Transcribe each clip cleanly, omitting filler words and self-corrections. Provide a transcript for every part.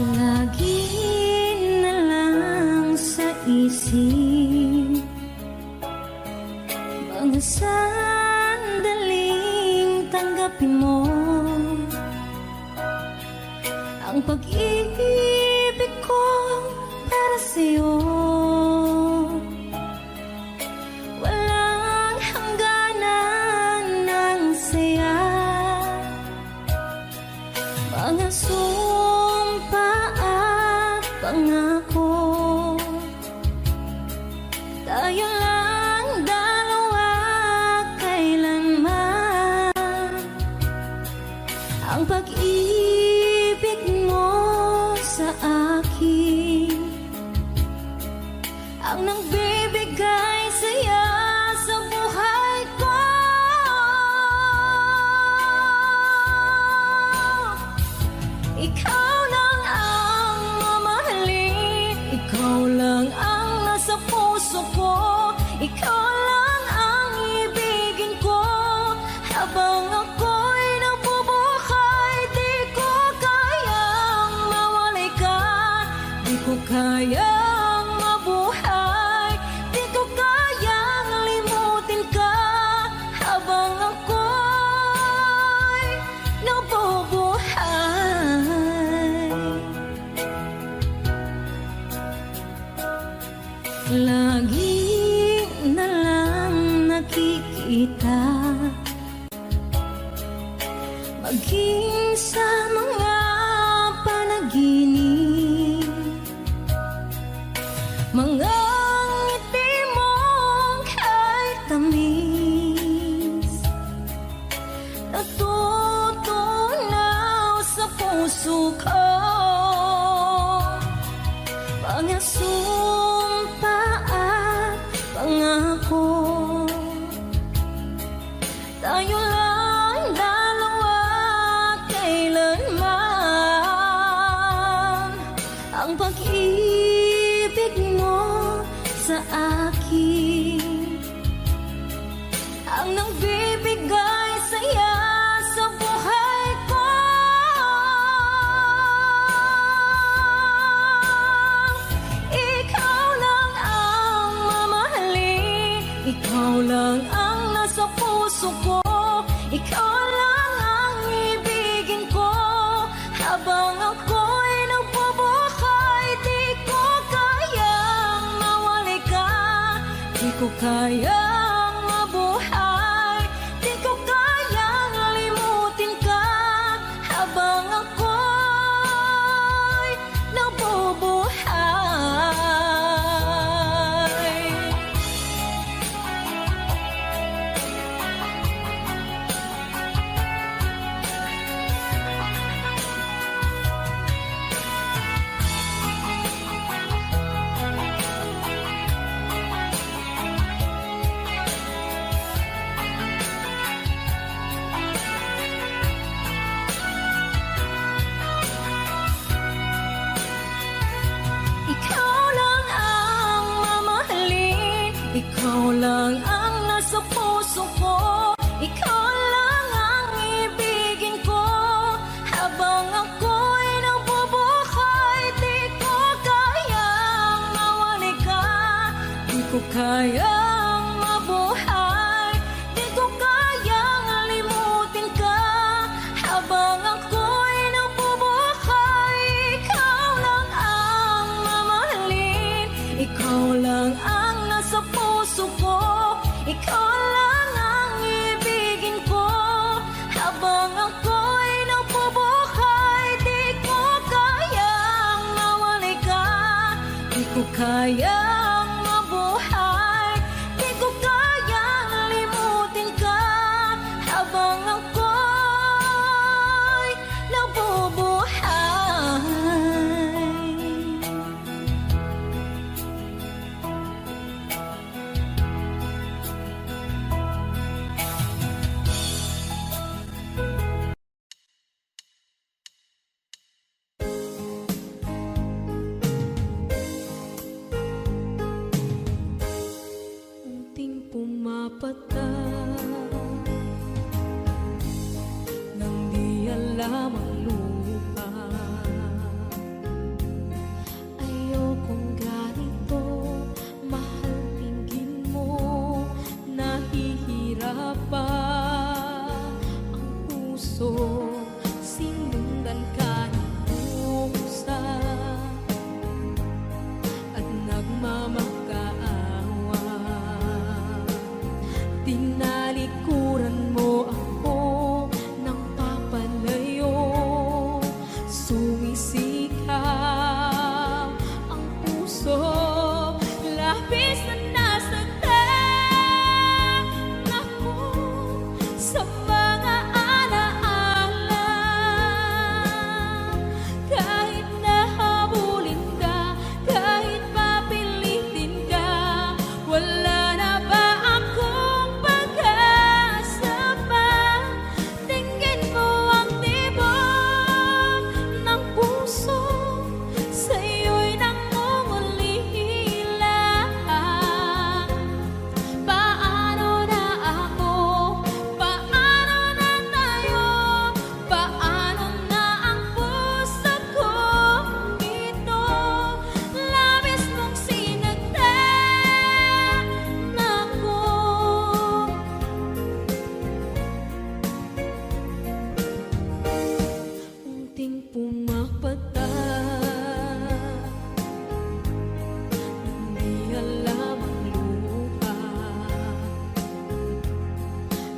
Lagi na lang sa isip mga sandaling tanggapin mo ang pag-ibig ko para sa'yo. Walang hangganan ng saya, mga sumpa at pangako. Tayo lang dalawa kailanman. Ang pag-ibig mo sa akin ang nagbibigay saya sa buhay ko. Ikaw lang ang mamahalin, ikaw lang ang nasa puso ko, ikaw lang ang ibigin ko. Habang ako'y nabubuhay, di ko kayang mawalay ka, di ko kayang mabuhay, di ko kayang limutin ka. Habang ako'y nabubuhay, lagi na lang nakikita, maging sa mga panaginip, mga ngiti mong kahit tamis, natutunaw sa puso ko. Mga sumpa at pangako, tayo lang dalawa kailanman. Ang pag-ibig mo sa akin ang nagbibigay saya sa buhay ko. Ikaw lang ang mamahalin, ikaw lang ang nasa puso ko, ikaw lang ang ibigin ko. Habang ako'y nagbubuhay, di ko kayang mawalay ka, di ko kayang mabuhay, di ko kayang limutin ka. Habang ako'y nabubuhay, ikaw lang ang mamahalin, ikaw lang ang nasa puso ko, ikaw lang ang ibigin ko. Habang ako'y nabubuhay, di ko kayang mawalay ka, di ko kayang mabuhay, di ko kayang limutin ka. Habang ako'y nabubuhay, ikaw lang ang mamahalin, ikaw lang ang nasa puso ko, ikaw lang ang ibigin ko. Habang ako'y nabubuhay, di ko kayang mawalay ka, di ko kayang mabuhay, di ko kayang limutin ka. Habang ako'y nabubuhay, puso, sinundan ka ng pusa at nagmamakaawa. Tinalikuran mo ako ng papalayo, sumisigaw ang puso, labis na nasaktan ako sa mga alaala. Kahit nahabulin ka, kahit papilitin ka, wala na ba akong pag-asa pa? Tingin mo ang tibok ng puso, sa'yo'y nangungulila. Paano na ako? Paano na tayo? Paano na ang puso kong ito? Labis mong sinaktan ako. Unting pumapata, hindi alam ang luha.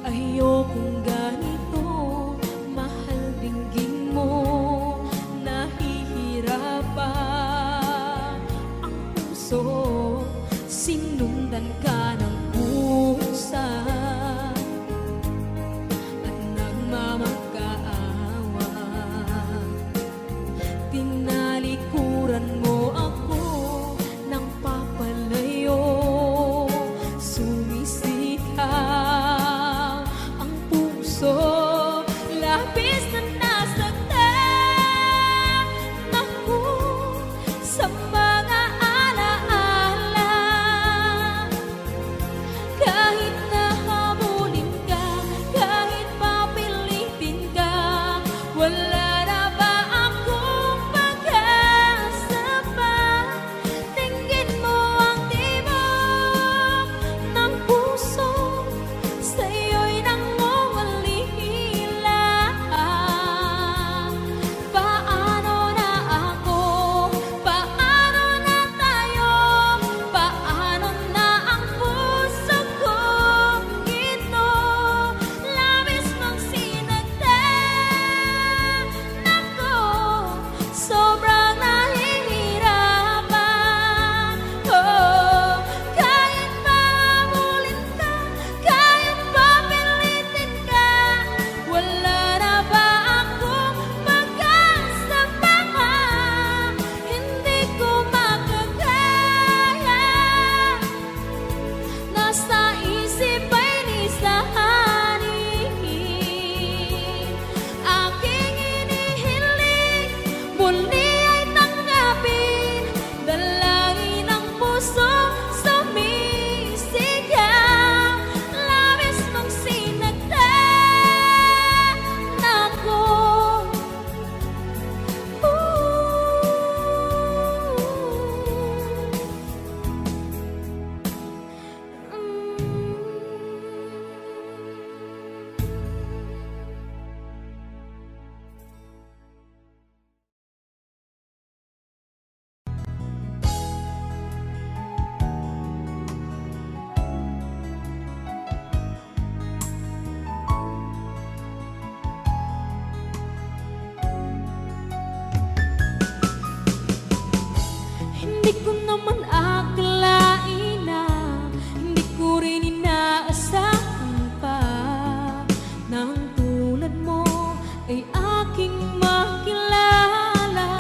Ayokong ganito, mahal, dinggin mo, nahihirapan ang puso, sinundan ka ng pusa at nagmamakaawa. Tinalikuran mo ako ng papalayo, sumisigaw ang puso, labis na nasaktan ako sa mga alaala. Kahit nahabulin ka, kahit papilitin ka, wala na ba akong pag-asa pa? Tingin mo ang tibok ng puso, sa'yo'y nangungulila. Paano na ako? Paano na tayo? Paano na ang puso kong ito? Labis mong sinaktan ako, sobrang nahihirapan. Oh, kahit mahabulin ka, kahit papilitin ka, wala na ba akong pag-asa pa? Hindi ko makakaya, nasa isip ay nisahanin. Aking inihiling, muli ay tanggapin, dalangin ang puso, sumisigaw. Labis mong sinaktan ako. Hindi ko naman akalain na, hindi ko rin inaasahan pa, nang tulad mo ay aking makilala.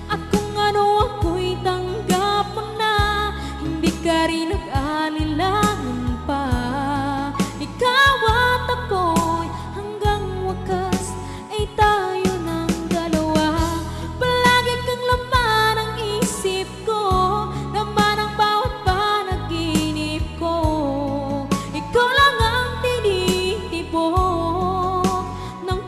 At kung ano ako'y tanggap mo na, hindi ka rin nag-alilangan pa. Ikaw at ako'y hanggang wakas ay tayo ng dalawa. Palagi kang laman ng isip ko, laman ng bawat panaginip ko. Ikaw lang ang tinitibok ng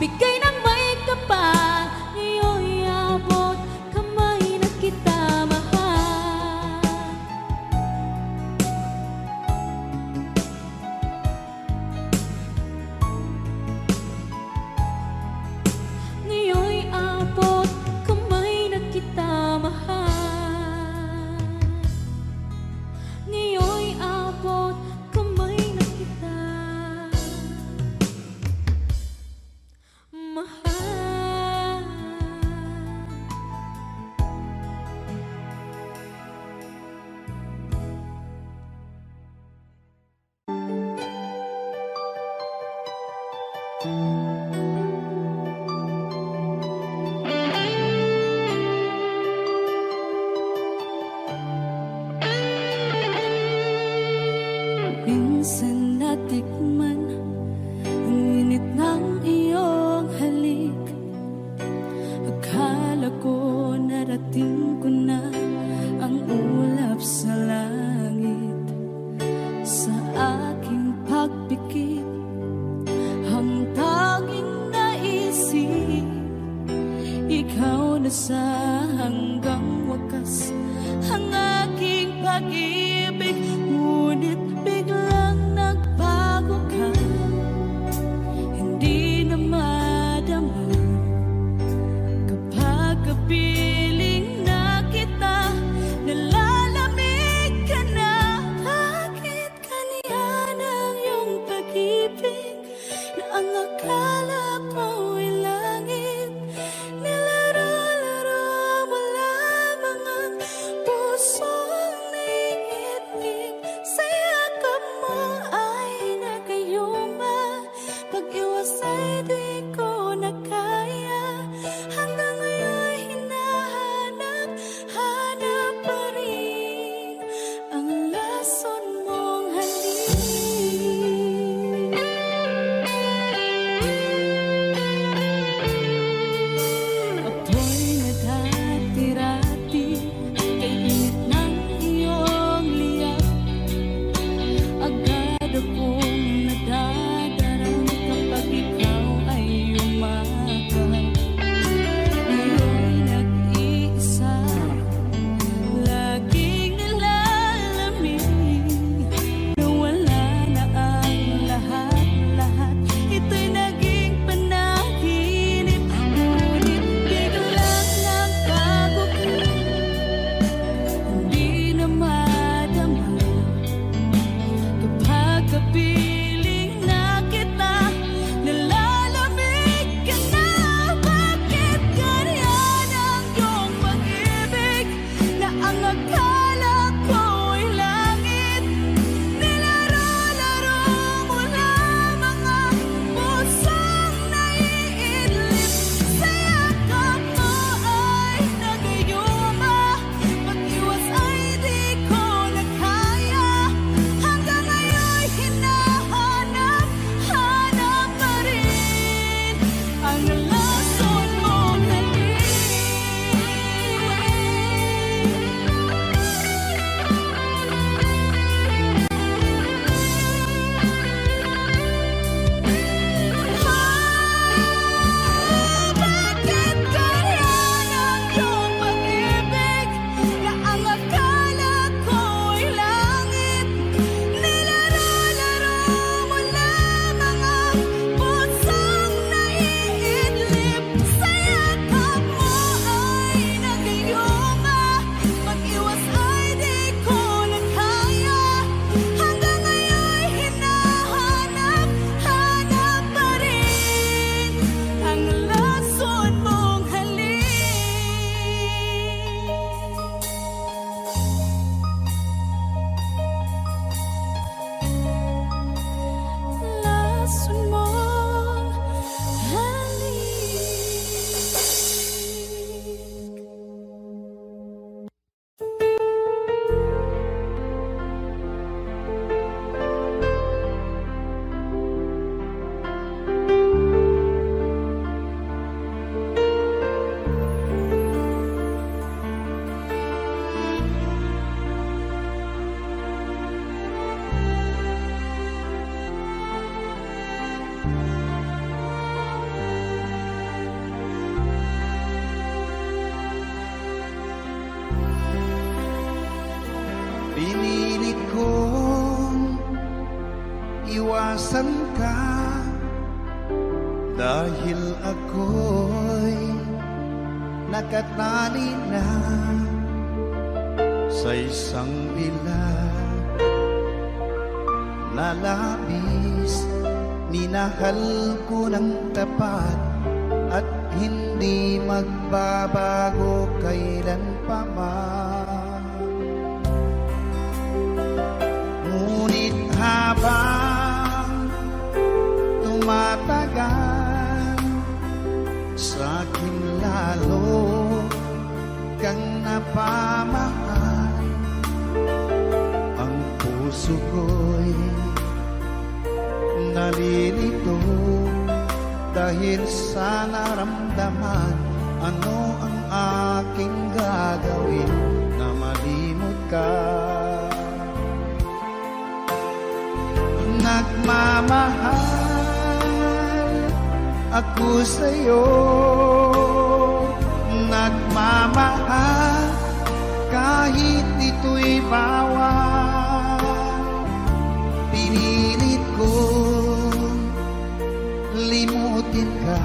bigay ng may kapal. Ngayon'y abot kamay na kita mahal. Ngayon'y abot kamay na kita mahal. Ngayon'y abot kamay na kita mahal. Minsan natikman ang init ng iyong halik. Akala ko narating ko na ang ulap sa langit. Sa aking pagpikit, ang tanging naisip, ikaw na sa hanggang wakas ang aking pag-ibig. Ngunit biglang nagbago ka, hindi na madama kapag kapiling na kita. Nalalamig ka na, bakit kaniyan ang iyong pag-ibig na ang akala ko'y langit? Nilaro-laro mo lamang ang pusong naiitim. Sa yakap mo ay nagayuma, pag-iwas ay di ko na kaya. Hanggang ngayon hinahanap, hanap pa rin ang lason mong halik. Apoy na dati-rati, kay init ng iyong liyak. Agad akong nadadarang kapag ikaw ay umagal. Ngayon'y nag-iisa, laging nilalamig. Nawala na ang lahat-lahat, ito'y naging panaginip. Ngunit biglang nagbago ka, hindi na madama kapag kapiling na kita. Nalalamig ka na, bakit ganyan ang iyong pag-ibig na ang akala ko'y langit? Nilaro-laro mo lamang ang pusong naiidlip. Sa yakap mo ay nagayuma, pag-iwas ay di ko na kaya. Hanggang ngayon hinahanap, hanap pa rin ang lason mong halik. Bakit ganyan ang iyong pag-ibig na ang akala ko'y langit? Nilaro-laro mo lamang ang pusong naiidlip. Sa yakap mo ay nagayuma, pag-iwas ay di ko na kaya. Hanggang ngayon hinahanap, hanap pa rin ang lason mong halik. Lason mong halik. Iwasan ka dahil ako'y nakatali na sa isang bilag na labis. Minahal ko ng tapat at hindi magbabago kailan pa man. Ngunit habang tumatagal, sa'kin lalo kang napamahal. Ang puso ko'y nalilito dahil sa naramdaman. Ano ang aking gagawin na malimot ka? Nagmamahal ako sa'yo, nagmamahal kahit ito'y bawal. Pinilit ko limutin ka,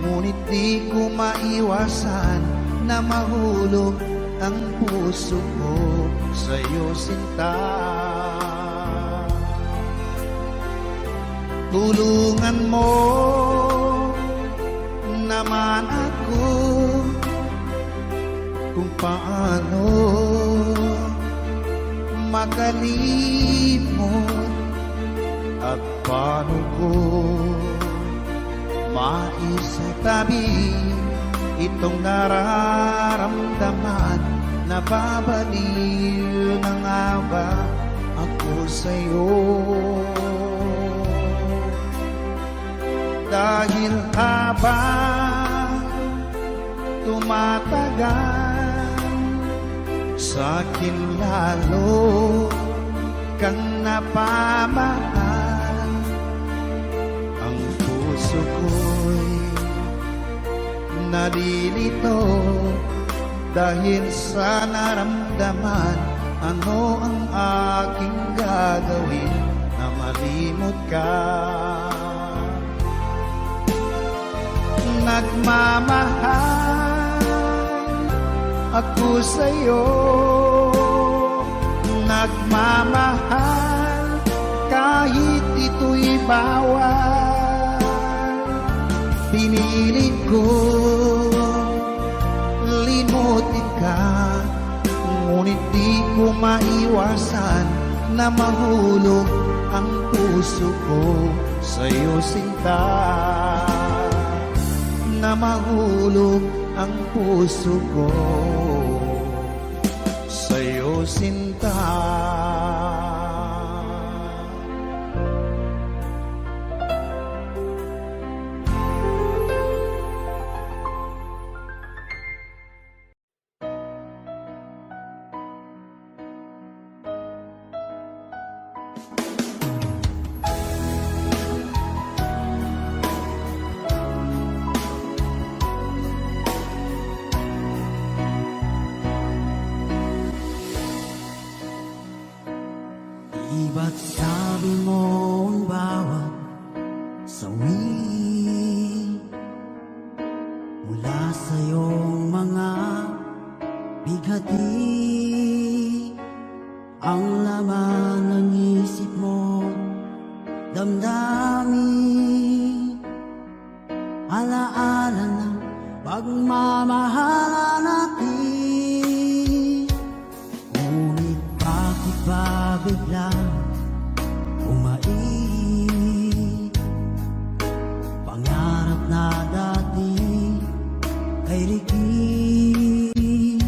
ngunit di ko maiwasan na mahulog ang puso ko sa'yo, sinta. Tulungan mo naman ako kung paano makalimot at paano ko maisatabi itong nararamdaman. Nababaliw na nga ba ako sa'yo? Dahil habang tumatagal, sa'kin lalo kang napamahal. Ang puso ko'y nalilito dahil sa naramdaman. Ano ang aking gagawin na malimot ka? Nagmamahal ako sa'yo, nagmamahal kahit ito'y bawal. Pinilit ko limutin ka, ngunit di ko maiwasan na mahulog ang puso ko sa'yo, sinta. Na mahulog ang puso ko sa'yo, sinta. Ba't sabi mo ang bawat sawi mula sa iyong mga bighati, ang laman ng isip mo, damdamin, alaala ng pagmamahalan natin. Ngunit bakit ba biglang pangarap na dati ay ligid,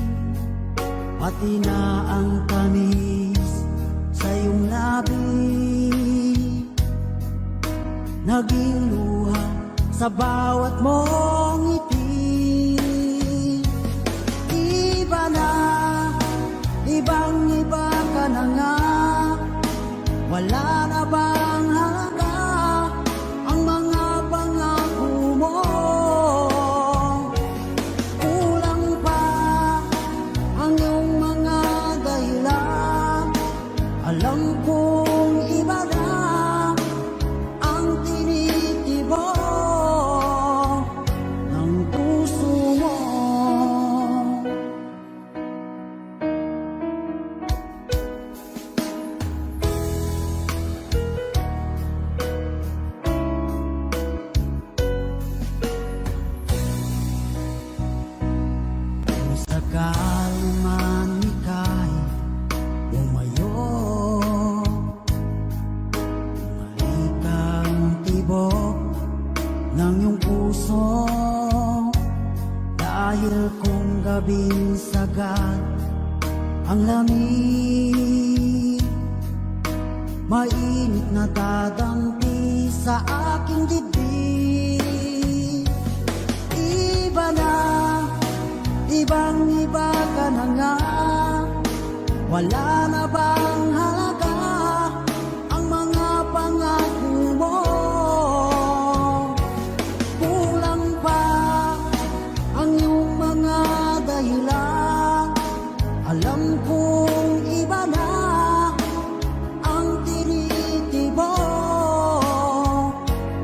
pati na ang tamis sa iyong labi, naging luha sa bawat mong ngiti. Iba na, ibang-iba ka na nga, wala na bang halaga ang mga pangako mo? Kulang pa ang iyong mga dahilan. Alam kong iba na Dahil kung gabing sagad ang lamig, mainit na dadampi sa aking dibdib. Iba na, ibang iba ka na nga, wala na bang halaga ang mga pangako mo? Kulang pa ang iyong mga dahilan. Alam kong iba na ang tinitibok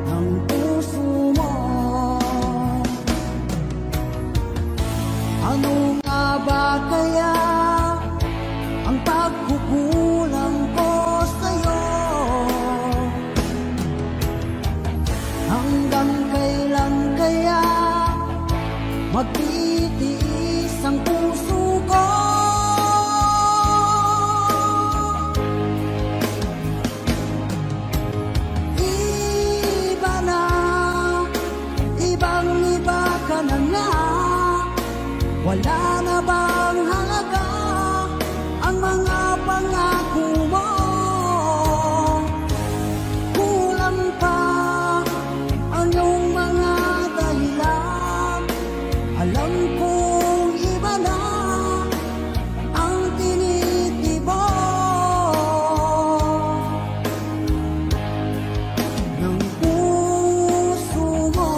ng puso mo. Ano nga ba kaya ang pagkukulang ko sa'yo? Hanggang kailan kaya magtitiis ang puso ko? Iba na, ibang iba ka na nga, wala na bang halaga ang mga pangako mo? Kulang pa ang iyong mga dahilan. Alam kong iba na ang tinitibok ng puso mo.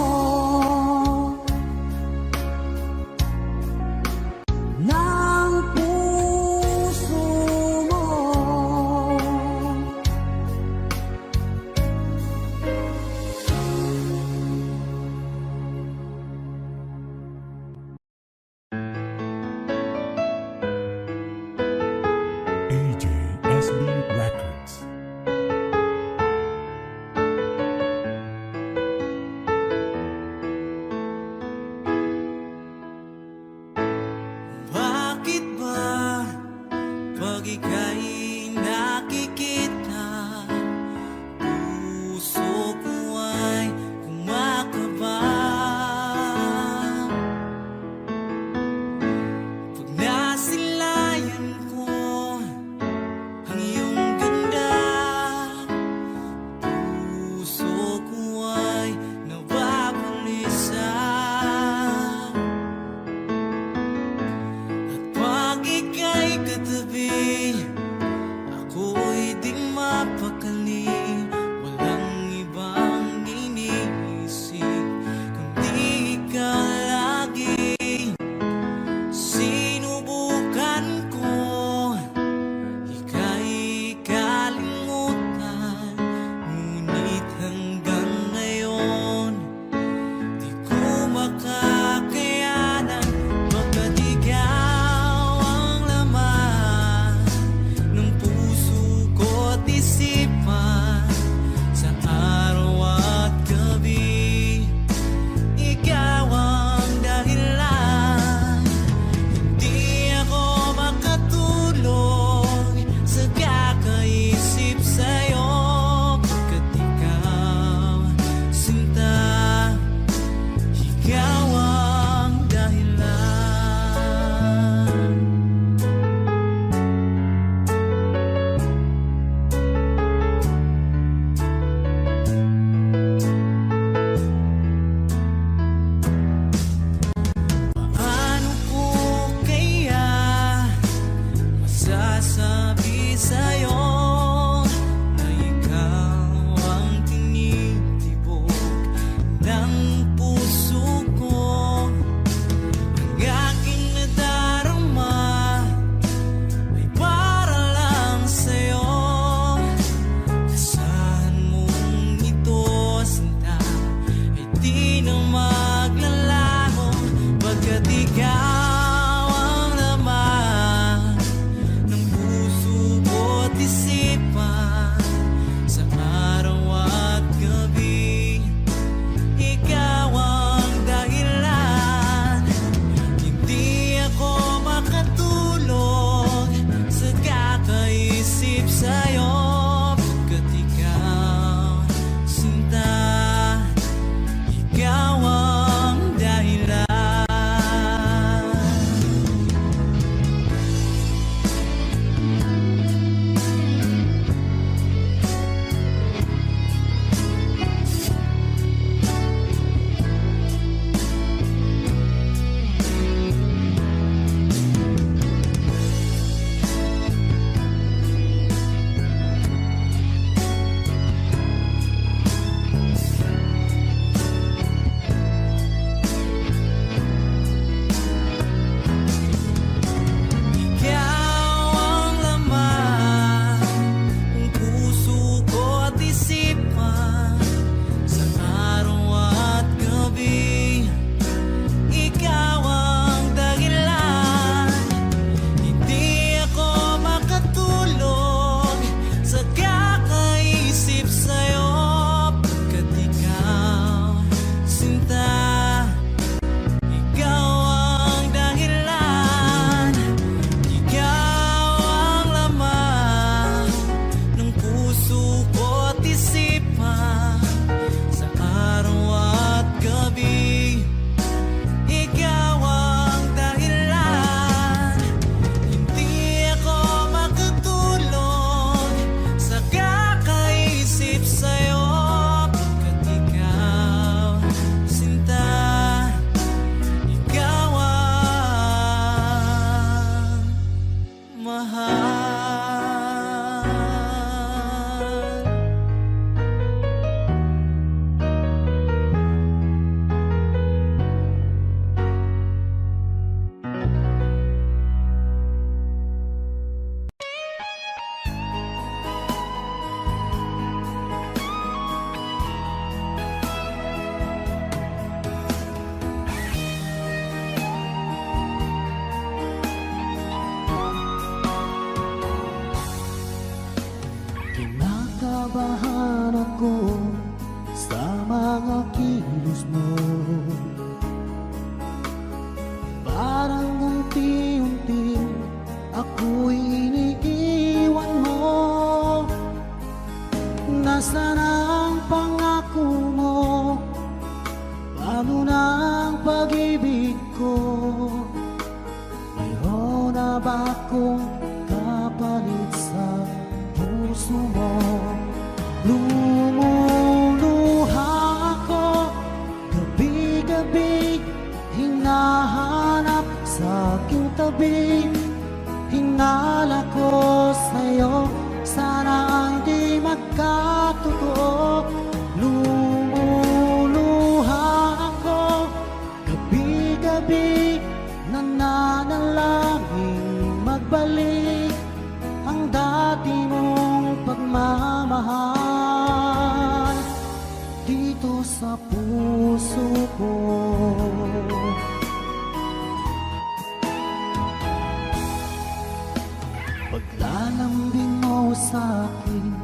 kilos mo. Parang unti-unti ako'y iniiwan mo. Nasaan ang pangako mo? Paano na ang pag-ibig ko? Mayroon na ba akong kapalit sa puso mo? Lumuluha ako gabi-gabi, hinahanap sa aking tabi. Hinala ko sa'yo, sana hindi magkatotoo. Lumuluha ako gabi-gabi, nananalangin magbalik ang dati mong pagmamahal dito sa puso ko. Paglalambing mo sa akin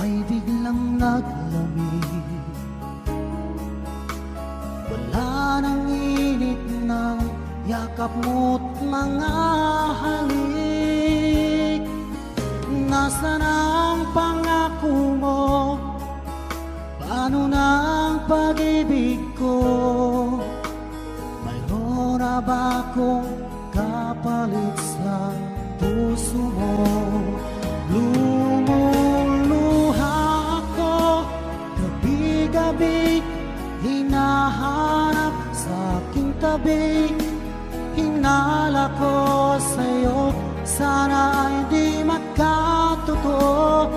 ay biglang naglamig. Wala nang init ng yakap mo't mga halik. Nasaan ang pangako mo? Paano na ang pag-ibig ko? Mayroon na ba akong kapalit sa puso mo? Lumuluha ako gabi-gabi, hinahanap sa aking tabi. Hinala ko sa'yo, sana hindi magkatotoo.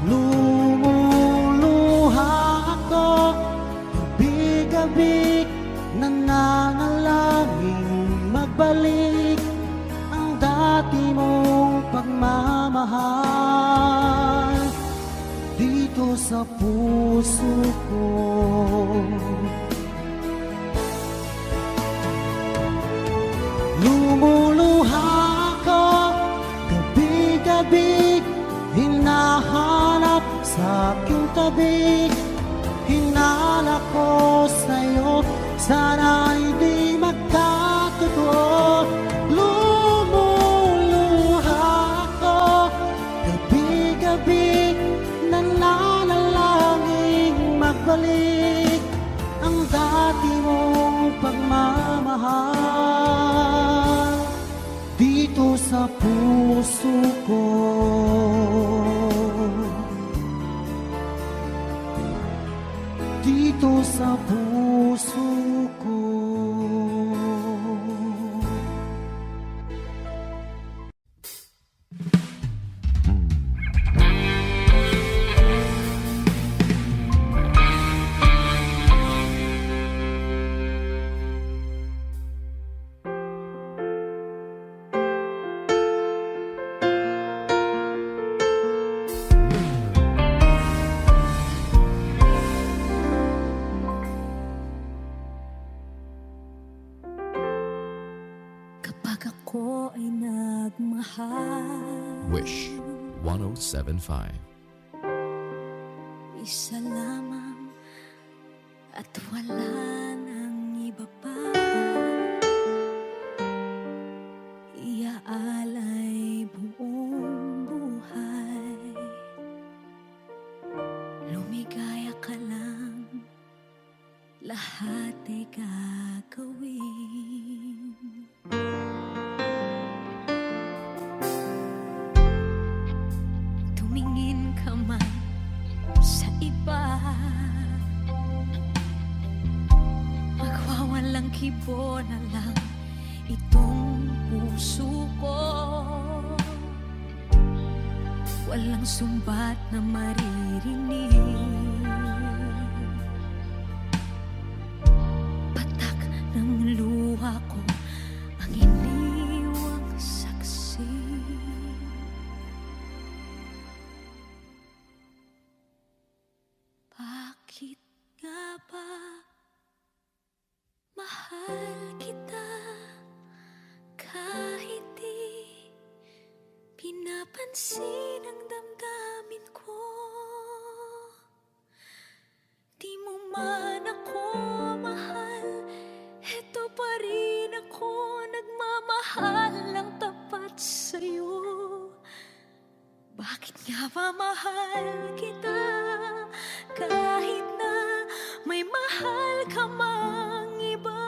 Lumuluha ako gabi-gabi, nananalangin magbalik ang dati mong pagmamahal dito sa puso ko. Lumuluha ako gabi-gabi, hinahanap sa aking tabi. Hinala ko sa'yo, sana hindi magkatotoo. Lumuluha ako gabi-gabi, nananalangin magbalik ang dati mong pagmamahal dito sa puso ko. Dito sa puso ko. Kapag ako ay nagmahal, Wish 1075. isa lamang at wala nang iba pa. Iaalay buong buhay, lumigaya ka lang, lahat ay gagawin. Tumingin ka man sa iba, magwawalang kibo na lang itong puso ko. Walang sumbat na maririnig, patak ng luha ko ang iniwang saksi. Bakit nga ba mahal kita kahit di pinapansin ang damdamin ko? Di mo man ako nga ba mahal kita kahit na may mahal ka mang iba?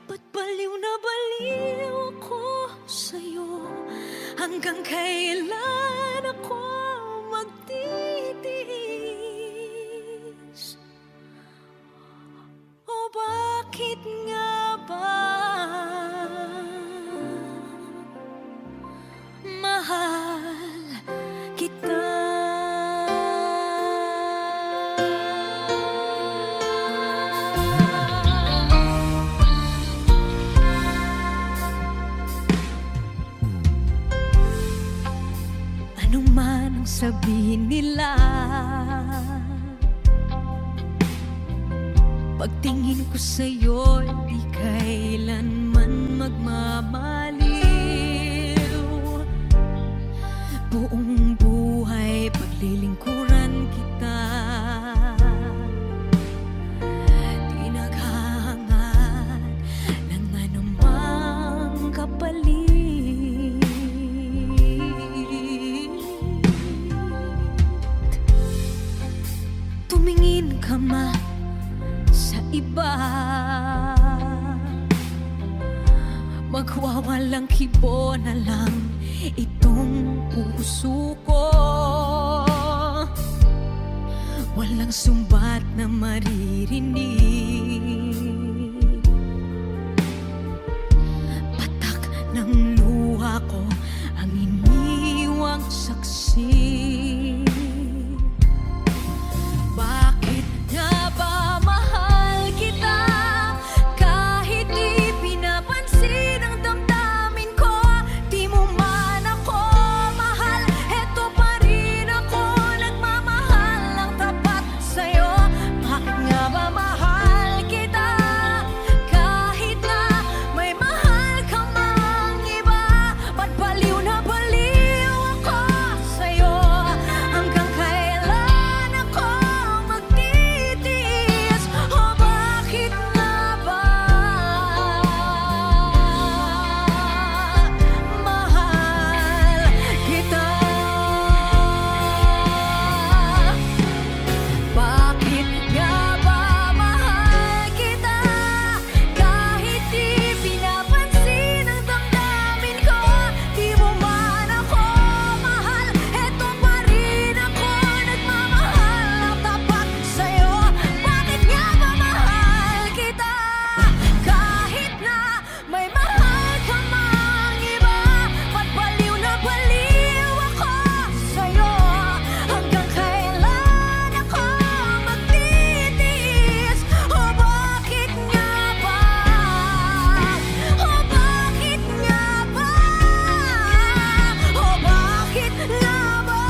Ba't baliw na baliw ako sa'yo? Hanggang kailan ako magtitiis? O bakit nga ba mahal kita? Ano man ang sabihin nila, pagtingin ko sa'yo, di kailanman magmamaliw. Buong buhay paglilingkuran kita, di naghahangad ng anumang kapalit. Tumingin ka man sa iba, magwawalang kibo na lang itong puso ko. Walang sumbat na maririnig, patak ng luha ko ang iniwang saksi. Bakit nga ba mahal kita kahit di pinapansin ang damdamin ko? Di mo man ako mahal, eto pa rin ako nagmamahal ng tapat sa'yo. Bakit nga ba mahal kita kahit na may mahal ka mang iba? Ba't baliw na baliw ako sa'yo? Hanggang kailan ako magtitiis? O bakit nga ba mahal kita? Bakit nga ba mahal kita kahit di pinapansin ang damdamin ko? Di mo man ako mahal, eto pa rin ako nagmamahal ng tapat sa'yo. Bakit nga ba mahal kita kahit na may mahal ka mang iba? Ba't baliw na baliw ako sa'yo? Hanggang kailan ako magtitiis? O bakit nga ba? O bakit nga ba? O bakit nga ba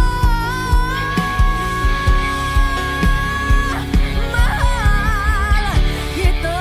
mahal kita?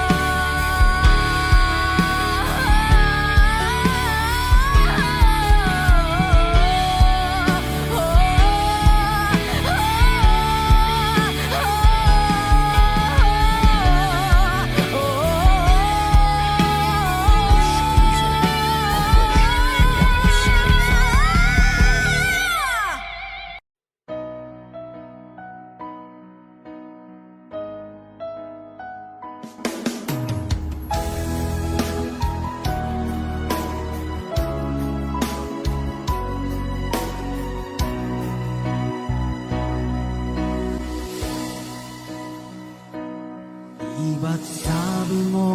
Iba't sabi mo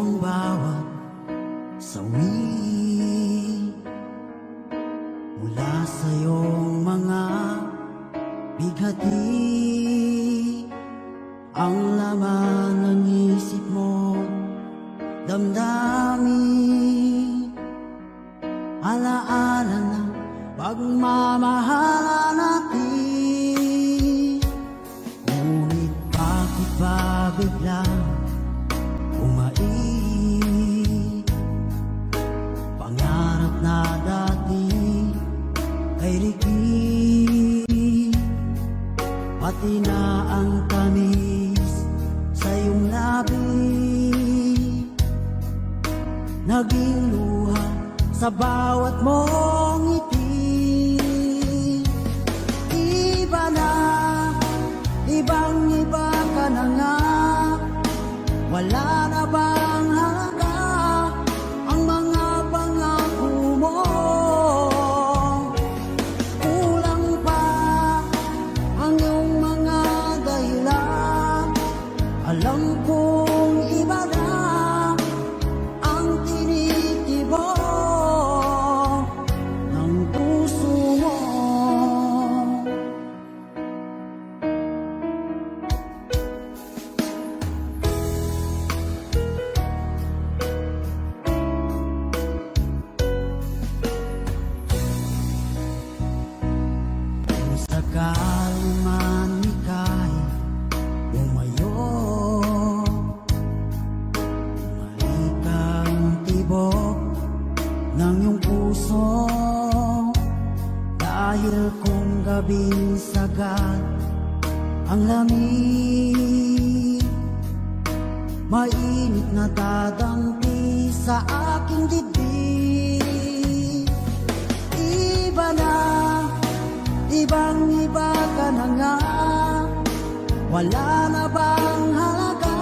ang bawat sawi mula sa iyong mga bighati, ang laman ng isip mo, damdamin, alaala ng pagmamahalan natin. Ngunit bakit ba biglang umait? Pangarap na dati ay likid, pati na ang tamis sa iyong labi, naging luha sa sa bawat mong ngiti. Iba na, ibang-iba ka na nga. Wala na bang halaga ang mga pangako mo? Kulang pa ang iyong mga dahilan. Alam kong iba na ang tinitibok ng puso mo. Kung sakali man ika'y umayo, bumalik ang tibok ng iyong puso. Dahil kung gabing sagad ang lamig, mainit na dadampi sa aking dibdib. Iba na, ibang-iba ka na nga. Wala na bang halaga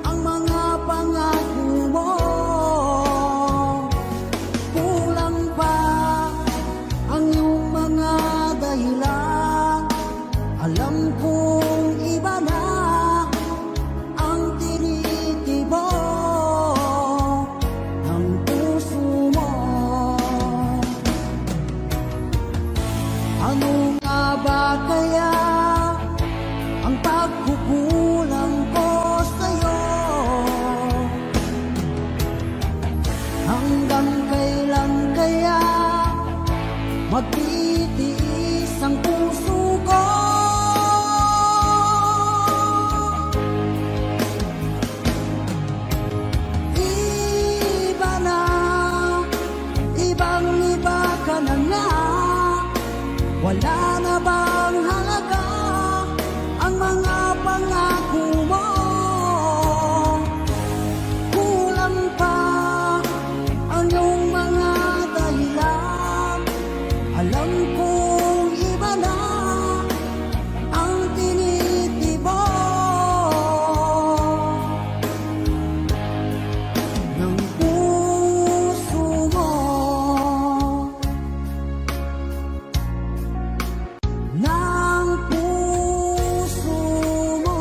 ang mga pangako mo? Kulang pa ang iyong mga dahilan. Alam kong iba na ang tinitibok ng puso mo. Ano nga ba kaya ang pagkukulang ko sa'yo? Hanggang kailan kaya magtitiis ang puso ko? Iba na, ibang-iba ka na nga. Wala na bang halaga ang mga pangako mo? Kulang pa ang iyong mga dahilan. Alam kong iba na ang tinitibok ng puso mo. Ng puso mo.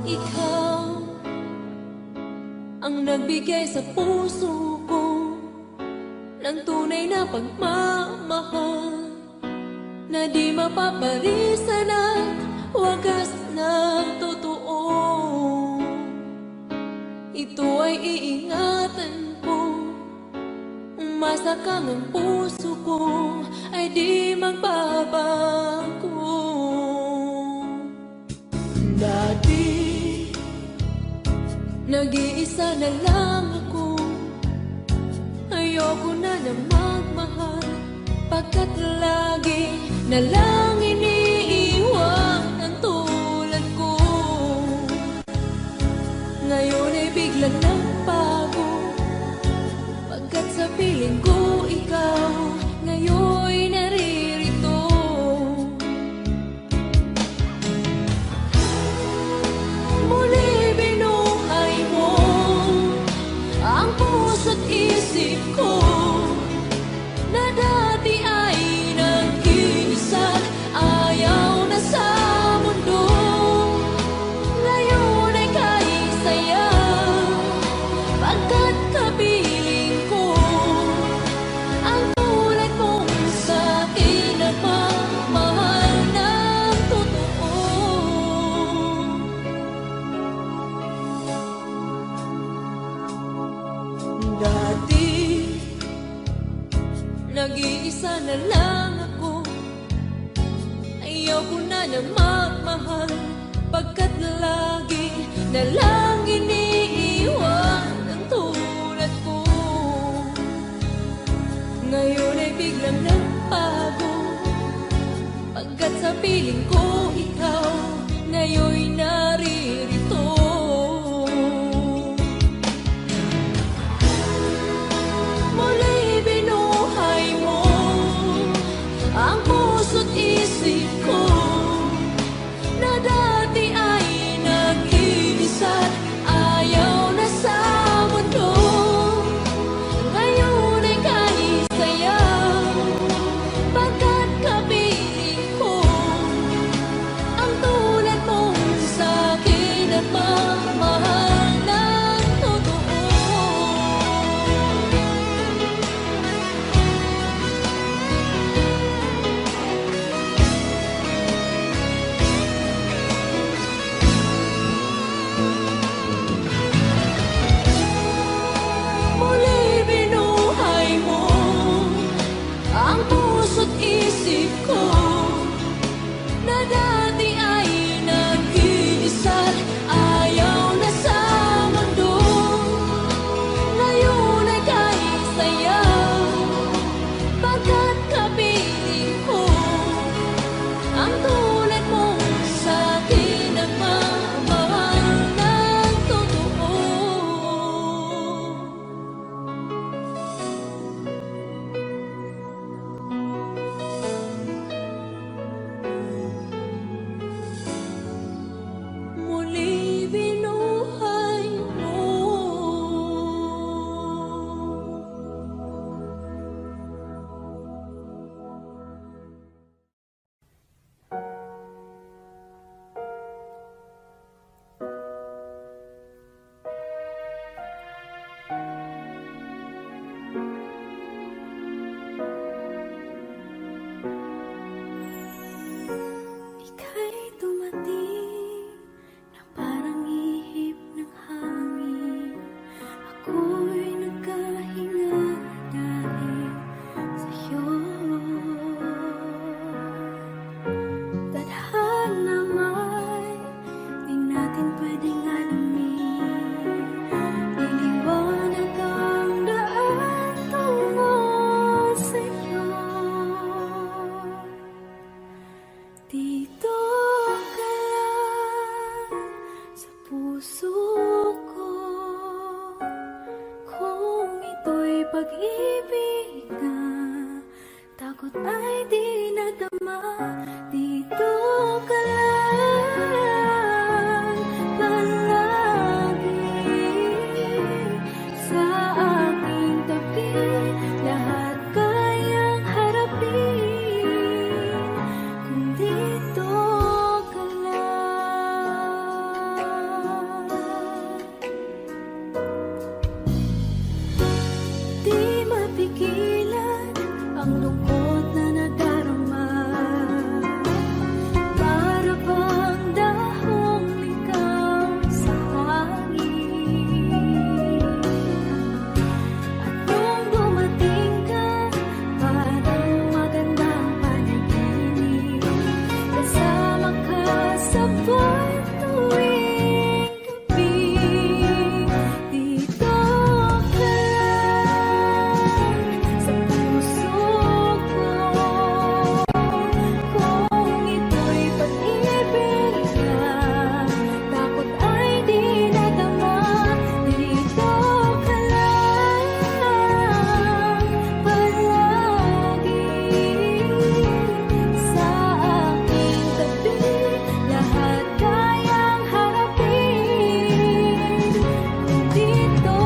Ikaw ang nagbigay sa puso ko ng tunay na pagmamahal na di mapapalisan at wagas na totoo. Ito ay iingatan ko, umasa kang ang puso ko ay di magbabago. Dati nag-iisa na lang ako, ayoko na na magmahal, pagkat lagi na lang iniiwan ang tulad ko. Ngayon ay bigla ng bago, pagkat sa piling ko ikaw ngayon naririto. Muli binuhay mo ang puso't isip ko na dati ay nag-iisa, ayaw na sa mundo. Ngayon ay kay saya, pagkat kapiling sana magmahal, pagkat lagi na lang iniiwan ang tulad ko. Ngayon ay biglang nagbago, pagkat sa piling ko ikaw ngayon'y naririto. Muli binuhay mo ang puso't isip ko, na dati ay nag-iisa't ayaw na sa mundo. Ngayon ay kahit sayaw, pagkat kapiling ko ang tulad mo sa'kin at mamahal ng totoo. Muli binuhay mo ang puso't isip ko, na dati ay nag-iisa't ayaw na sa mundo. Ngayon ay kahit sayaw, pagkat kapiling ko ang tulad mo sa'kin ang mamahal ng totoo. Muli binuhay mo. Ika'y dumating na parang ihip ng hangin. Ako'y nagkahinga dahil sa'yo. Tadhana may di natin pwedeng alamin. Niliwanag ang daan tungo sa'yo. Dito ka lang sa puso ko, kung ito'y pag-ibig na takot ay di nadama. Dito ka lang palagi sa aking tabi, lahat kayang harapin kung dito ka lang. Di mapigilan ang lungkot na nadarama, para bang dahong likaw sa hangin. At nung dumating ka, parang magandang panaginip, kasama ka sa buwan tuwing gabi. Dito ka lang sa puso ko, kung ito'y pag-ibig na takot ay di nadama. Dito ka lang palagi sa aking tabi, lahat kayang harapin kung dito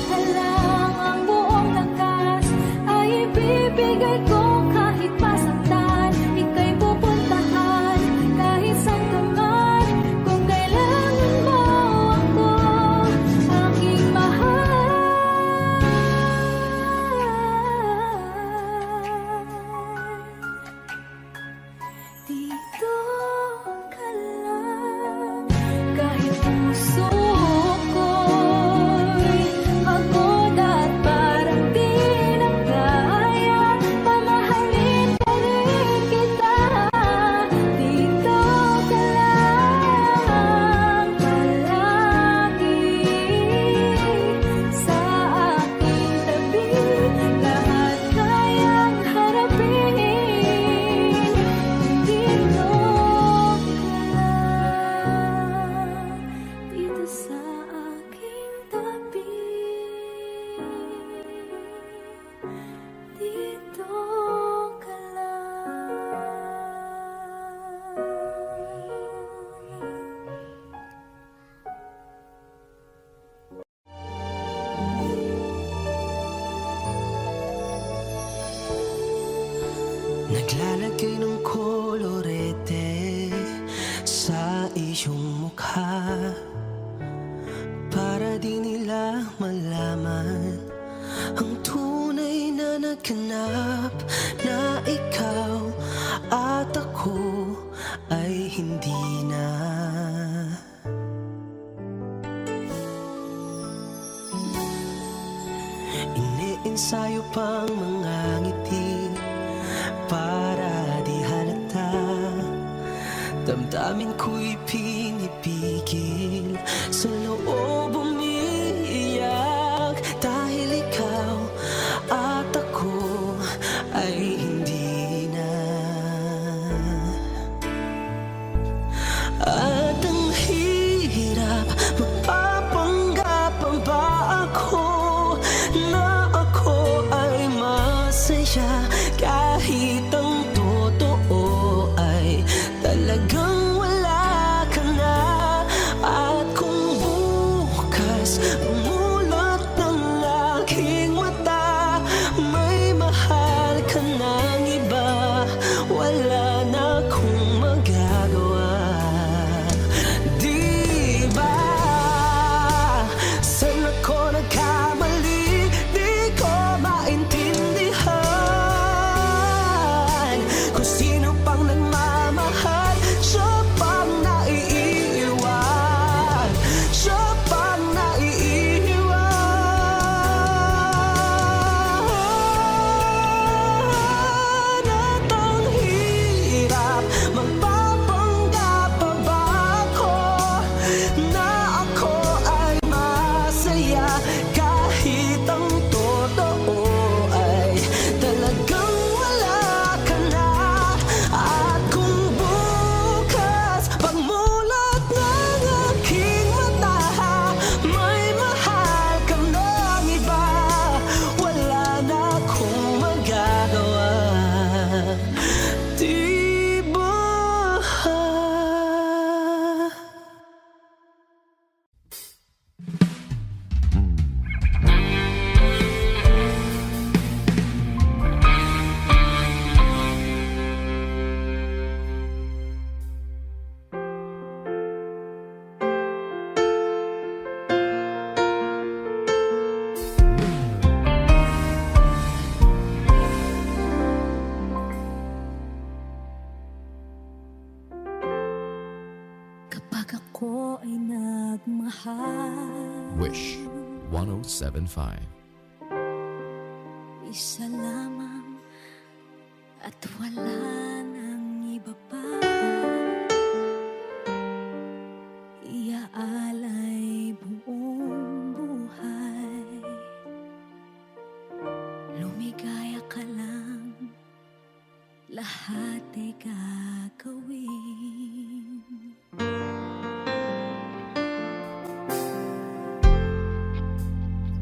ka lang. Ang buong lakas ay ibibigay ko, kahit masaktan ika'y pupuntahan, kahit saan ka man, kung kailangan mo ako, aking mahal. Dito ka lang, kahit puso ko'y pagod at parang di na kaya, pamahalin pa rin kita. Dito naganap na ikaw at ako ay hindi na. Iniensayo pang mga ngiti para di halata. Damdamin ko'y pinipigil, sa loob umiiyak, dahil ikaw at ako ay hindi na. At ang hirap, magpapanggap pa ba ako na ako ay masaya, kahit ang totoo ay talagang wala ka na. At kung bukas umulot ng aking mata, may mahal ka ng iba, wala na akong magagawa. Di ba? Saan ako nagkamali? Di ko maintindihan kung sino pang nagmamahal, siya pang naiiwan, siya pang naiiwan. At ang hirap, magpapanggap pa ba ako na ako ay masaya, kahit ang totoo ay talagang wala ka na. At kung bukas pagmulat ng aking mata, may mahal ka ng iba, wala na akong magagawa. Di ba? Kapag ako ay nagmahal, Wish 1075. isa lamang at wala nang iba pa. Iaalay buong buhay, lumigaya ka lang, lahat ay gagawin.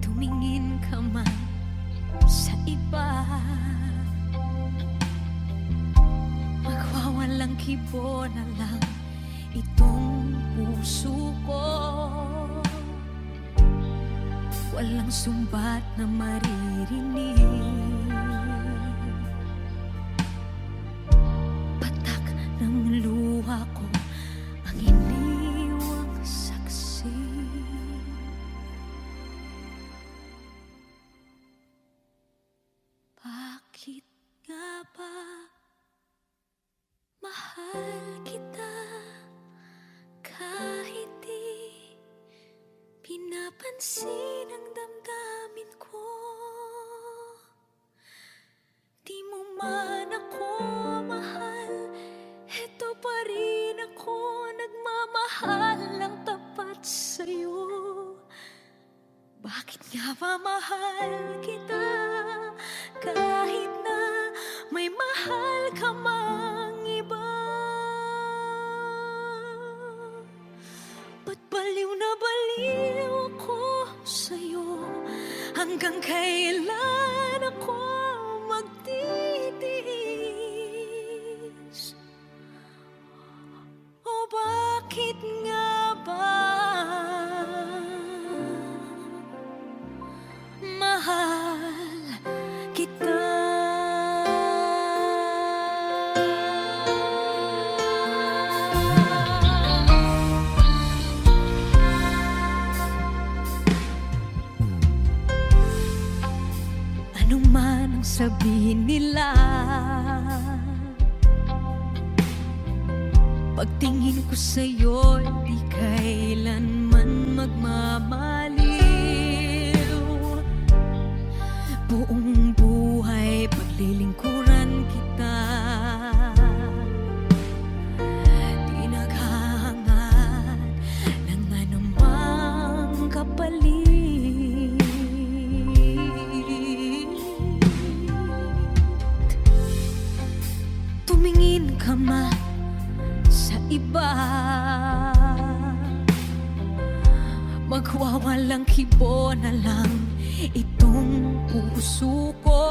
Tumingin ka man sa iba, magwawalang kibo na lang itong puso ko. Walang sumbat na maririnig, patak ng luha ko ang iniwang saksi. Bakit nga ba mahal kita, kahit di pinapansin ang damdamin ko? Di mo man ako mahal, eto pa rin ako nagmamahal ng tapat sa'yo. Bakit nga ba mahal kita, kahit na may mahal ka mang iba? Ba't baliw na baliw ako sa'yo? Hanggang kailan ako magtitiis? O bakit nga ba mahal kita? Ano man ang sabihin Pagtingin ko sa'yo, di kailanman magmamaliw. Buong buhay paglilingkuran kita, di naghahangad ng anumang kapalit. Tumingin ka man sa iba, magwawalang kibo na lang itong puso ko.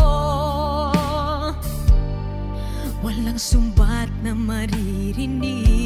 Walang sumbat na maririnig